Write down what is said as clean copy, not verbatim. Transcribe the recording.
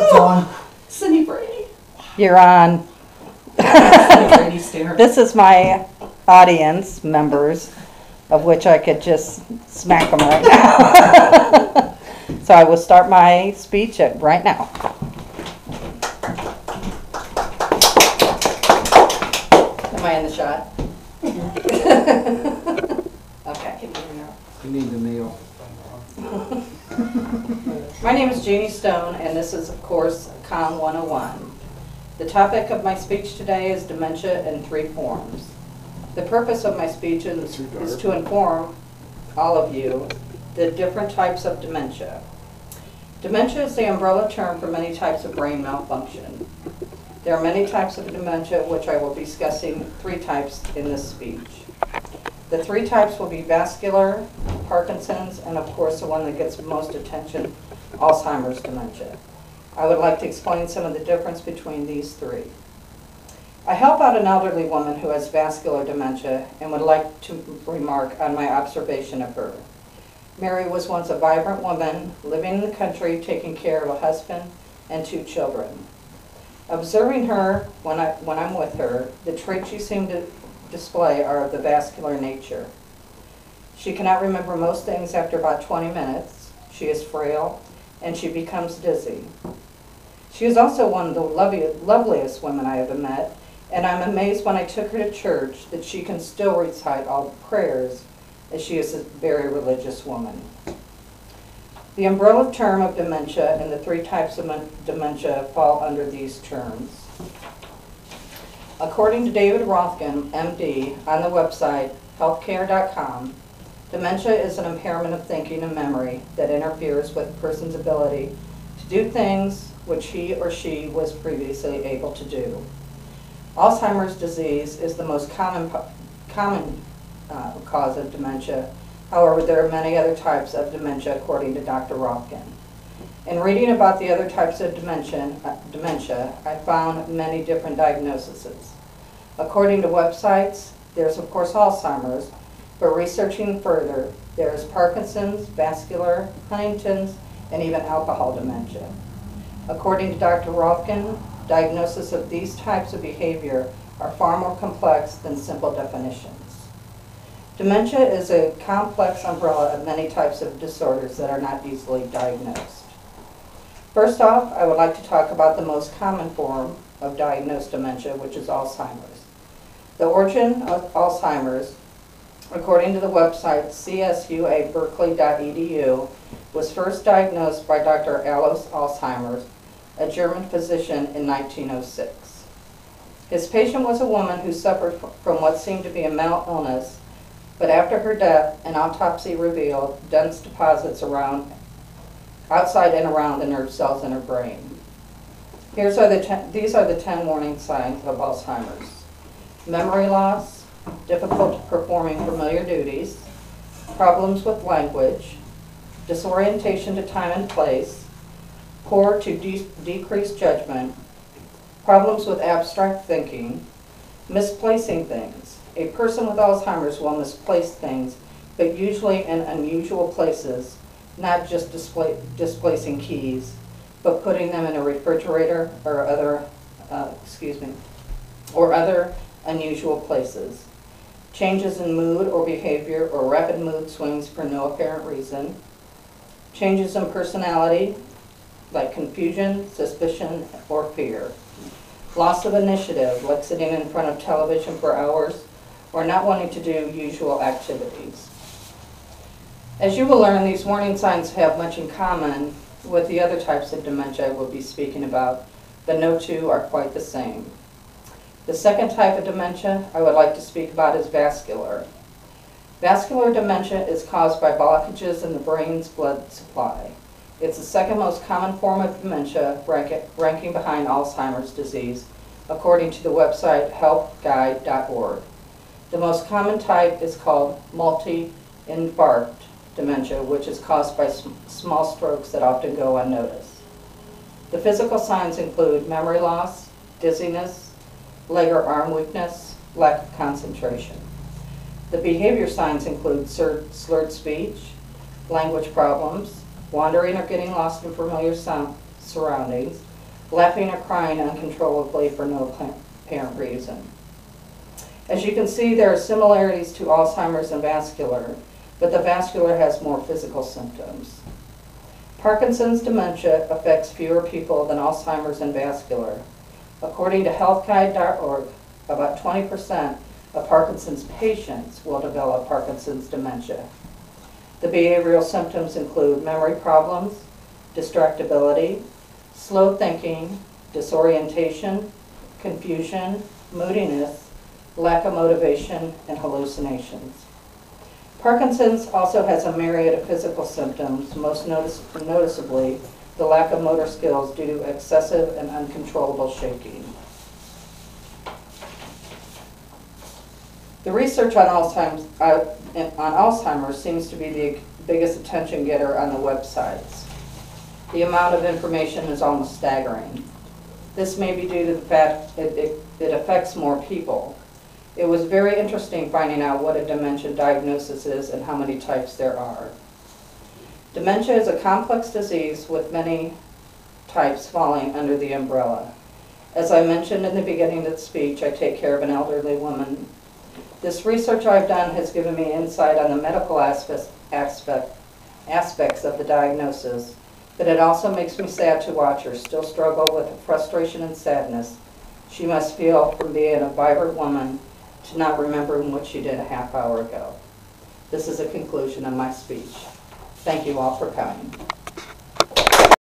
It's on. Cindy Brady. You're on. Cindy Brady stare. This is my audience members, of which I could just smack them right now. So I will start my speech right now. Am I in the shot? Okay. You need the meal. My name is Jeannie Stone, and this is, of course, Con 101. The topic of my speech today is dementia in 3 forms. The purpose of my speech is to inform all of you the different types of dementia. Dementia is the umbrella term for many types of brain malfunction. There are many types of dementia, which I will be discussing 3 types in this speech. The 3 types will be vascular, Parkinson's, and of course the one that gets most attention, Alzheimer's dementia. I would like to explain some of the difference between these 3. I help out an elderly woman who has vascular dementia and would like to remark on my observation of her. Mary was once a vibrant woman living in the country, taking care of a husband and 2 children. Observing her when I'm with her, the traits she seemed to display are of the vascular nature. She cannot remember most things after about 20 minutes. She is frail and she becomes dizzy. She is also one of the loveliest women I have met, and I'm amazed when I took her to church that she can still recite all the prayers, as she is a very religious woman. The umbrella term of dementia and the 3 types of dementia fall under these terms. According to David Rothkin, MD, on the website healthcare.com, dementia is an impairment of thinking and memory that interferes with a person's ability to do things which he or she was previously able to do. Alzheimer's disease is the most common cause of dementia. However, there are many other types of dementia according to Dr. Rothkin. In reading about the other types of dementia, I found many different diagnoses. According to websites, there's of course Alzheimer's, but researching further, there's Parkinson's, vascular, Huntington's, and even alcohol dementia. According to Dr. Rothkin, diagnosis of these types of behavior are far more complex than simple definitions. Dementia is a complex umbrella of many types of disorders that are not easily diagnosed. First off, I would like to talk about the most common form of diagnosed dementia, which is Alzheimer's. The origin of Alzheimer's, according to the website csuaberkeley.edu, was first diagnosed by Dr. Alois Alzheimer, a German physician, in 1906. His patient was a woman who suffered from what seemed to be a mental illness, but after her death, an autopsy revealed dense deposits outside and around the nerve cells in her brain. These are the 10 warning signs of Alzheimer's. Memory loss, difficulty performing familiar duties, problems with language, disorientation to time and place, poor to decreased judgment, problems with abstract thinking, misplacing things. A person with Alzheimer's will misplace things, but usually in unusual places, not just displacing keys, but putting them in a refrigerator or other unusual places. Changes in mood or behavior or rapid mood swings for no apparent reason. Changes in personality, like confusion, suspicion, or fear. Loss of initiative, like sitting in front of television for hours, or not wanting to do usual activities. As you will learn, these warning signs have much in common with the other types of dementia I will be speaking about, but no 2 are quite the same. The second type of dementia I would like to speak about is vascular. Vascular dementia is caused by blockages in the brain's blood supply. It's the second most common form of dementia, ranking behind Alzheimer's disease, according to the website helpguide.org. The most common type is called multi-infarct dementia, which is caused by small strokes that often go unnoticed. The physical signs include memory loss, dizziness, leg or arm weakness, lack of concentration. The behavior signs include slurred speech, language problems, wandering or getting lost in familiar surroundings, laughing or crying uncontrollably for no apparent reason. As you can see, there are similarities to Alzheimer's and vascular, but the vascular has more physical symptoms. Parkinson's dementia affects fewer people than Alzheimer's and vascular. According to healthguide.org, about 20% of Parkinson's patients will develop Parkinson's dementia. The behavioral symptoms include memory problems, distractibility, slow thinking, disorientation, confusion, moodiness, lack of motivation, and hallucinations. Parkinson's also has a myriad of physical symptoms, most noticeably the lack of motor skills due to excessive and uncontrollable shaking. The research on Alzheimer's seems to be the biggest attention getter on the websites. The amount of information is almost staggering. This may be due to the fact it affects more people. It was very interesting finding out what a dementia diagnosis is and how many types there are. Dementia is a complex disease with many types falling under the umbrella. As I mentioned in the beginning of the speech, I take care of an elderly woman. This research I've done has given me insight on the medical aspects of the diagnosis, but it also makes me sad to watch her still struggle with the frustration and sadness she must feel from being a vibrant woman to not remembering what she did a half hour ago. This is a conclusion of my speech. Thank you all for coming.